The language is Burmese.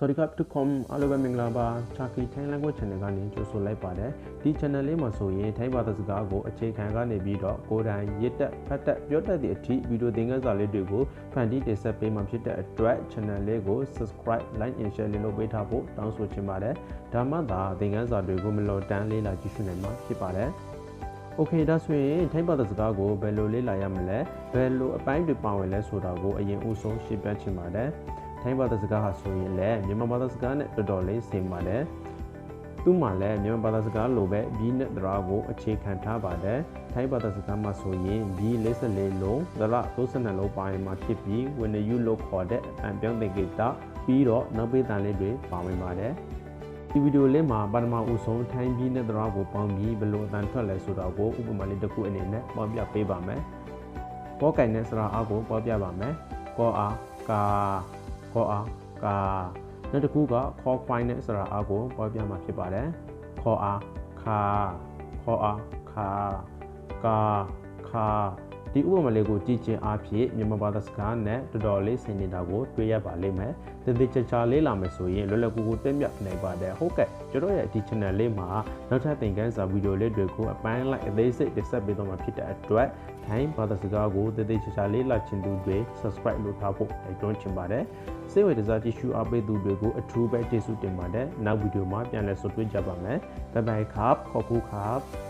สวัสดีครับทุกคนအားလုံးပဲမင်္ဂလာပါချာကီထိုင်း language channel ကနေကြိုဆိုလိုက်ပါတယ်ဒီ channel လေးမှာဆိုရင်ထိုင်းဘာသာစကားကိုအခြေခံကနေပြီးတော့ကိုယ်တိုင်ရစ်တက်ဖတ်တက်ပြောတတ်သည့်အထိဗီဒီယိုသင်ခန်းစာလေးတွေကိုဖန်တီးတင်ဆက်ပေးမှာဖြစ်တဲ့အတွက် channel လေးကို subscribe like and share လေးလုပ်ပေးထားဖို့တောင်းဆိုချင်ပါတယ်ဒါမှသာသင်ခန်းစာတွေကိုမလော်တန်းလေးလာကြည့်ရှုနိုင်မှာဖြစ်ပါတယ်โอเคဒါဆိုရင်ထိုင်းဘာသာစကားကိုဘယ်လိုလေ့လာရမလဲဘယ်လိုအပိုင်းတွေပါဝင်လဲဆိုတာကိုအရင်ဦးဆုံးရှင်းပြချင်ပါတယ်ထိုင်းဘာသာစကားဟာဆိုရင်လည်းမြန်မာဘာသာစကားနဲ့တော်တော်လေးဆင်ပါတယ်သူ့မှာလည်းမြန်မာဘာသာစကားလိုပဲဘီနဲ့ဒရာကိုအခြေခံထားပါတယ်ထိုင်းဘာသာစကားမှာဆိုရင်ဘီ44လုံးဒရာ32လုံးပါရင်မှာဖြစ်ပြီးwhen you လို့ခေါ်တဲ့အံပြောင်းသင်္ကေတပြီးတော့နောက်ပေးတန်လေးတွေပါဝင်ပါတယ်ဒီဗီဒီယိုလေးမှာပထမဦးဆုံးထိုင်းပြည်နဲ့ဒရာကိုပေါင်းပြီးဘယ်လိုအတန်ထွက်လဲဆိုတာကိုဥပမာလေးတစ်ခုအနေနဲ့ပေါင်းပြပေးပါမယ်ကောကင်နဲ့စရာအားကိုပေါင်းပြပါမယ်ကောအားကာခေါ်အားကာနောက်တစ်ခုကခေါ်ခွိုင်းနဲ့စရာအားကိုပေါပြမှာဖြစ်ပါတယ်ခေါ်အားခါခေါ်အားခါကာခါဒီဥပမာလေးကိုကြည့်ချင်းအားဖြင့်မြန်မာဘာသာစကားနဲ့တော်တော်လေးဆင်နေတာကိုတွေ့ရပါလိမ့်မယ်တည်တည်ချာချာလေးလာမယ်ဆိုရင်လွယ်လွယ်ကူကူတက်မြတ်နိုင်ပါတယ်ဟုတ်ကဲ့ကျွန်တော်ရဲ့ဒီ channel လေးမှာနောက်ထပ်သင်ခန်းစာဗီဒီယိုလေးတွေကိုအပိုင်းလိုက်အသေးစိတ်တင်ဆက်ပေးသွားမှာဖြစ်တဲ့အတွက်ထိုင်းဘာသာစကားကိုတည်တည်ချာချာလေးလာချင်သူတွေ subscribe လုပ်ထားဖို့တိုက်တွန်းချင်ပါတယ်စိတ်ဝင်စားကြည့်ရှုအားပေးသူတွေကိုအထူးပဲကျေးဇူးတင်ပါတယ်နောက်ဗီဒီယိုမှာပြန်လည်ဆုံတွေ့ကြပါမယ်ဘိုင်ဘိုင်ครับขอบคุณครับ